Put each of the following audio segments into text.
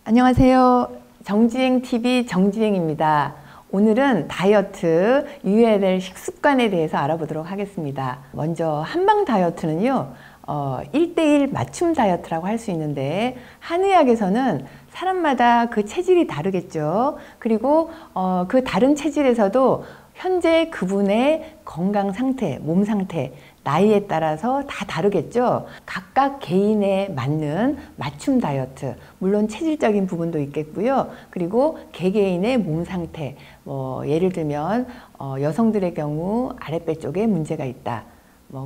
안녕하세요. 정지행TV 정지행입니다. 오늘은 다이어트, 유의해야 될 식습관에 대해서 알아보도록 하겠습니다. 먼저 한방 다이어트는요, 1:1 맞춤 다이어트라고 할 수 있는데, 한의학에서는 사람마다 그 체질이 다르겠죠. 그리고 그 다른 체질에서도 현재 그분의 건강 상태, 몸 상태, 나이에 따라서 다 다르겠죠. 각각 개인에 맞는 맞춤 다이어트, 물론 체질적인 부분도 있겠고요. 그리고 개개인의 몸 상태, 예를 들면 여성들의 경우 아랫배 쪽에 문제가 있다.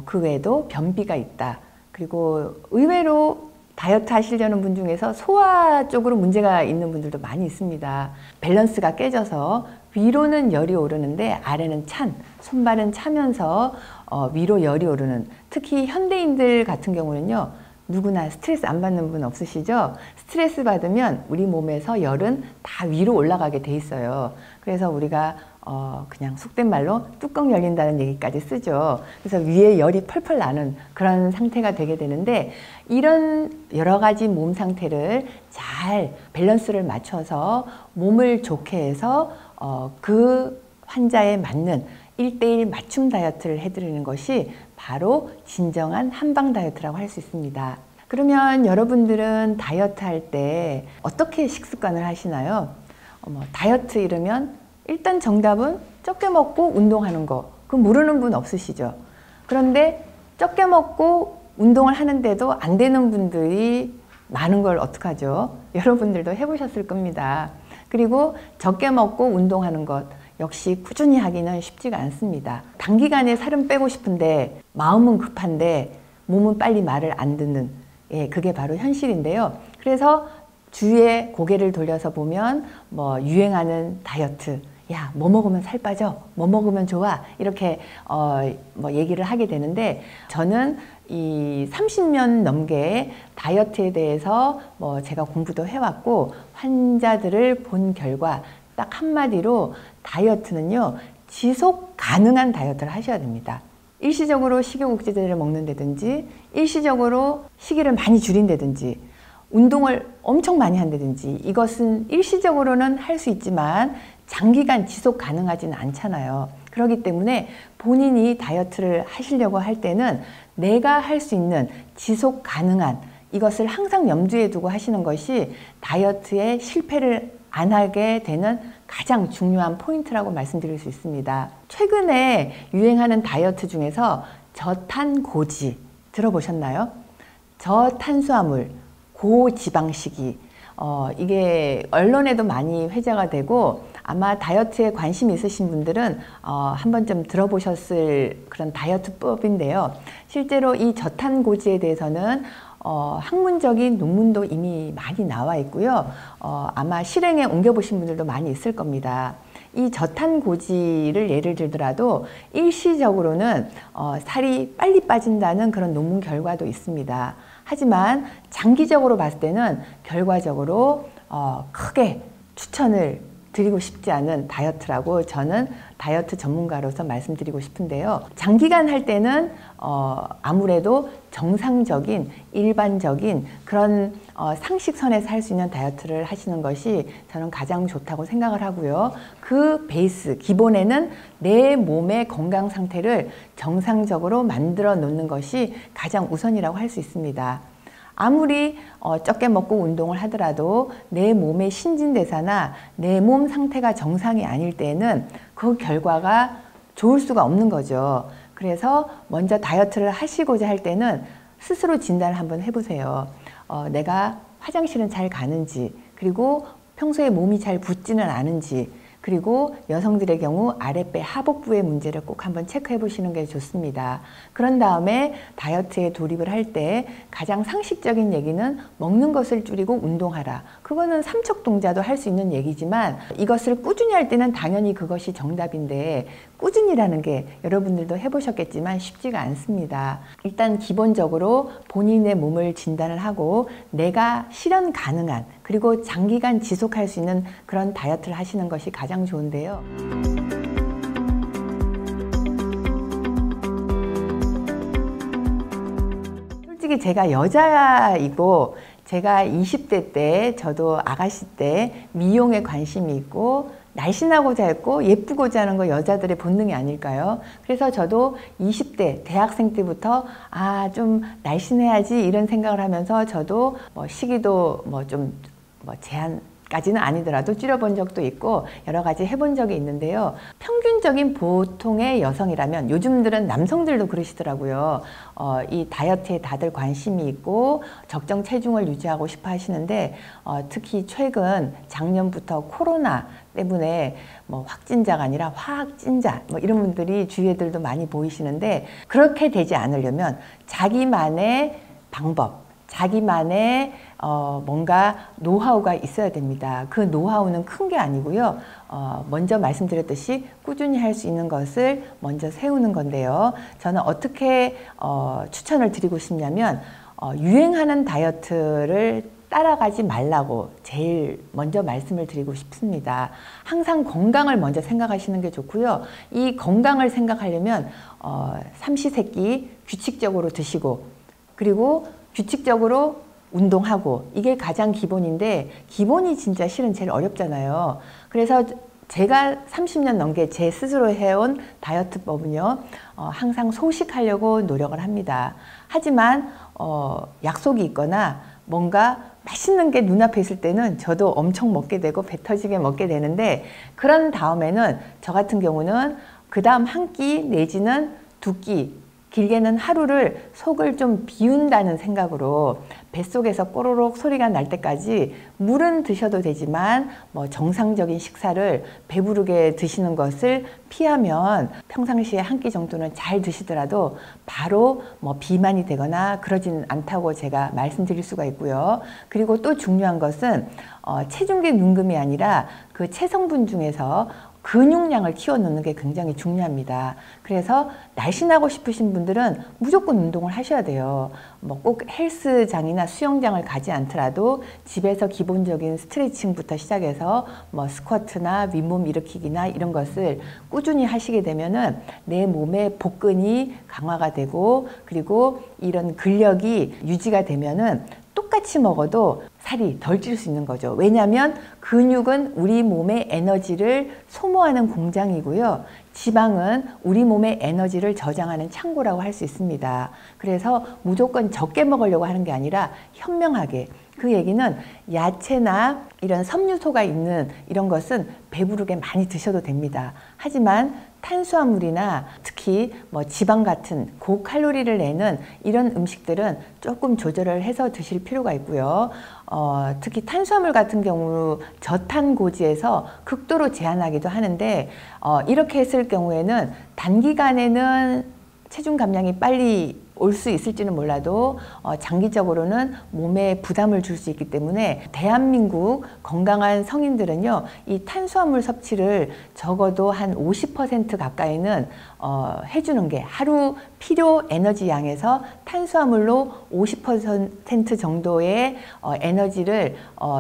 그 외에도 변비가 있다. 그리고 의외로 다이어트 하시려는 분 중에서 소화 쪽으로 문제가 있는 분들도 많이 있습니다. 밸런스가 깨져서 위로는 열이 오르는데 아래는 찬, 손발은 차면서 위로 열이 오르는, 특히 현대인들 같은 경우는요, 누구나 스트레스 안 받는 분 없으시죠? 스트레스 받으면 우리 몸에서 열은 다 위로 올라가게 돼 있어요. 그래서 우리가 그냥 속된 말로 뚜껑 열린다는 얘기까지 쓰죠. 그래서 위에 열이 펄펄 나는 그런 상태가 되게 되는데, 이런 여러 가지 몸 상태를 잘 밸런스를 맞춰서 몸을 좋게 해서 그 환자에 맞는 1:1 맞춤 다이어트를 해드리는 것이 바로 진정한 한방 다이어트라고 할 수 있습니다. 그러면 여러분들은 다이어트 할 때 어떻게 식습관을 하시나요? 다이어트 이러면 일단 정답은 적게 먹고 운동하는 거, 그 모르는 분 없으시죠? 그런데 적게 먹고 운동을 하는데도 안 되는 분들이 많은 걸 어떡하죠? 여러분들도 해보셨을 겁니다. 그리고 적게 먹고 운동하는 것 역시 꾸준히 하기는 쉽지가 않습니다. 단기간에 살은 빼고 싶은데 마음은 급한데 몸은 빨리 말을 안 듣는, 그게 바로 현실인데요. 그래서 주위에 고개를 돌려서 보면 유행하는 다이어트, 야, 뭐 먹으면 살 빠져? 뭐 먹으면 좋아? 이렇게 얘기를 하게 되는데, 저는 이 30년 넘게 다이어트에 대해서 제가 공부도 해왔고 환자들을 본 결과 딱 한마디로 다이어트는요, 지속 가능한 다이어트를 하셔야 됩니다. 일시적으로 식욕억제제를 먹는다든지, 일시적으로 식이를 많이 줄인다든지, 운동을 엄청 많이 한다든지, 이것은 일시적으로는 할 수 있지만 장기간 지속 가능하지는 않잖아요. 그렇기 때문에 본인이 다이어트를 하시려고 할 때는 내가 할 수 있는 지속 가능한, 이것을 항상 염두에 두고 하시는 것이 다이어트에 실패를 안 하게 되는 가장 중요한 포인트라고 말씀드릴 수 있습니다. 최근에 유행하는 다이어트 중에서 저탄고지 들어보셨나요? 저탄수화물, 고지방식이, 이게 언론에도 많이 회자가 되고, 아마 다이어트에 관심 있으신 분들은 한 번쯤 들어보셨을 그런 다이어트법인데요. 실제로 이 저탄고지에 대해서는 학문적인 논문도 이미 많이 나와 있고요. 아마 실행에 옮겨보신 분들도 많이 있을 겁니다. 이 저탄고지를 예를 들더라도 일시적으로는 살이 빨리 빠진다는 그런 논문 결과도 있습니다. 하지만 장기적으로 봤을 때는 결과적으로 크게 추천을 드리고 싶지 않은 다이어트라고 저는 다이어트 전문가로서 말씀드리고 싶은데요. 장기간 할 때는 아무래도 정상적인, 일반적인 그런 상식선에서 할 수 있는 다이어트를 하시는 것이 저는 가장 좋다고 생각을 하고요. 그 베이스, 기본에는 내 몸의 건강 상태를 정상적으로 만들어 놓는 것이 가장 우선이라고 할 수 있습니다. 아무리 적게 먹고 운동을 하더라도 내 몸의 신진대사나 내 몸 상태가 정상이 아닐 때는 그 결과가 좋을 수가 없는 거죠. 그래서 먼저 다이어트를 하시고자 할 때는 스스로 진단을 한번 해보세요. 내가 화장실은 잘 가는지, 그리고 평소에 몸이 잘 붓지는 않은지, 그리고 여성들의 경우 아랫배 하복부의 문제를 꼭 한번 체크해 보시는 게 좋습니다. 그런 다음에 다이어트에 돌입을 할 때 가장 상식적인 얘기는 먹는 것을 줄이고 운동하라. 그거는 삼척동자도 할 수 있는 얘기지만, 이것을 꾸준히 할 때는 당연히 그것이 정답인데, 꾸준히라는 게 여러분들도 해보셨겠지만 쉽지가 않습니다. 일단 기본적으로 본인의 몸을 진단을 하고 내가 실현 가능한, 그리고 장기간 지속할 수 있는 그런 다이어트를 하시는 것이 가장 좋은데요. 솔직히 제가 여자이고 제가 20대 때, 저도 아가씨 때 미용에 관심이 있고 날씬하고자 했고 예쁘고자 하는 거 여자들의 본능이 아닐까요? 그래서 저도 20대 대학생 때부터 좀 날씬해야지 이런 생각을 하면서 저도 시기도 제한까지는 아니더라도 줄여본 적도 있고 여러 가지 해본 적이 있는데요. 평균적인 보통의 여성이라면, 요즘들은 남성들도 그러시더라고요. 이 다이어트에 다들 관심이 있고 적정 체중을 유지하고 싶어 하시는데 특히 최근 작년부터 코로나 때문에 확진자가 아니라 화학진자 이런 분들이 주위에들도 많이 보이시는데, 그렇게 되지 않으려면 자기만의 방법, 자기만의 뭔가 노하우가 있어야 됩니다. 그 노하우는 큰 게 아니고요. 먼저 말씀드렸듯이 꾸준히 할 수 있는 것을 먼저 세우는 건데요. 저는 어떻게 추천을 드리고 싶냐면 유행하는 다이어트를 따라가지 말라고 제일 먼저 말씀을 드리고 싶습니다. 항상 건강을 먼저 생각하시는 게 좋고요. 이 건강을 생각하려면 삼시세끼 규칙적으로 드시고, 그리고 규칙적으로 운동하고, 이게 가장 기본인데, 기본이 진짜 실은 제일 어렵잖아요. 그래서 제가 30년 넘게 제 스스로 해온 다이어트법은요, 항상 소식하려고 노력을 합니다. 하지만 약속이 있거나 뭔가 맛있는 게 눈앞에 있을 때는 저도 엄청 먹게 되고 배 터지게 먹게 되는데, 그런 다음에는 저 같은 경우는 그 다음 한 끼 내지는 두 끼, 길게는 하루를 속을 좀 비운다는 생각으로 뱃속에서 꼬르륵 소리가 날 때까지 물은 드셔도 되지만 정상적인 식사를 배부르게 드시는 것을 피하면 평상시에 한 끼 정도는 잘 드시더라도 바로 비만이 되거나 그러진 않다고 제가 말씀드릴 수가 있고요. 그리고 또 중요한 것은 체중계 눈금이 아니라 그 체성분 중에서 근육량을 키워놓는 게 굉장히 중요합니다. 그래서 날씬하고 싶으신 분들은 무조건 운동을 하셔야 돼요. 꼭 헬스장이나 수영장을 가지 않더라도 집에서 기본적인 스트레칭부터 시작해서 스쿼트나 윗몸 일으키기나 이런 것을 꾸준히 하시게 되면은 내 몸의 복근이 강화가 되고, 그리고 이런 근력이 유지가 되면은 똑같이 먹어도 살이 덜 찔 수 있는 거죠. 왜냐하면 근육은 우리 몸의 에너지를 소모하는 공장이고요. 지방은 우리 몸의 에너지를 저장하는 창고라고 할 수 있습니다. 그래서 무조건 적게 먹으려고 하는 게 아니라 현명하게. 그 얘기는 야채나 이런 섬유소가 있는 이런 것은 배부르게 많이 드셔도 됩니다. 하지만 탄수화물이나 특히 지방 같은 고칼로리를 내는 이런 음식들은 조금 조절을 해서 드실 필요가 있고요. 특히 탄수화물 같은 경우 저탄고지에서 극도로 제한하기도 하는데, 이렇게 했을 경우에는 단기간에는 체중 감량이 빨리 올 수 있을지는 몰라도 장기적으로는 몸에 부담을 줄 수 있기 때문에 대한민국 건강한 성인들은요, 이 탄수화물 섭취를 적어도 한 50% 가까이는 해주는 게, 하루 필요 에너지 양에서 탄수화물로 50% 정도의 에너지를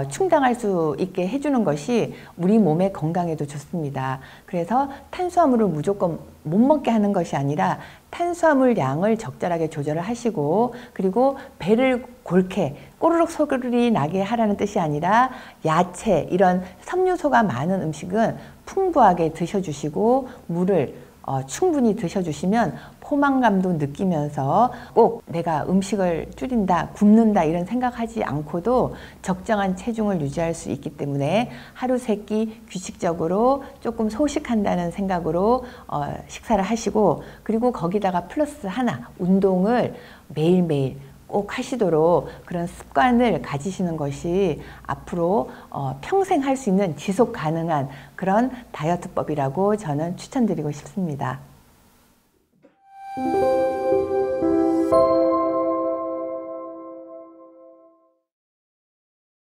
충당할 수 있게 해주는 것이 우리 몸의 건강에도 좋습니다. 그래서 탄수화물을 무조건 못 먹게 하는 것이 아니라 탄수화물 양을 적절하게 조절을 하시고, 그리고 배를 골게 꼬르륵 소리 나게 하라는 뜻이 아니라 야채, 이런 섬유소가 많은 음식은 풍부하게 드셔주시고 물을 충분히 드셔주시면 포만감도 느끼면서 꼭 내가 음식을 줄인다, 굶는다 이런 생각하지 않고도 적정한 체중을 유지할 수 있기 때문에 하루 세 끼 규칙적으로 조금 소식한다는 생각으로 식사를 하시고, 그리고 거기다가 플러스 하나, 운동을 매일매일 꼭 하시도록 그런 습관을 가지시는 것이 앞으로 평생 할 수 있는 지속 가능한 그런 다이어트법이라고 저는 추천드리고 싶습니다.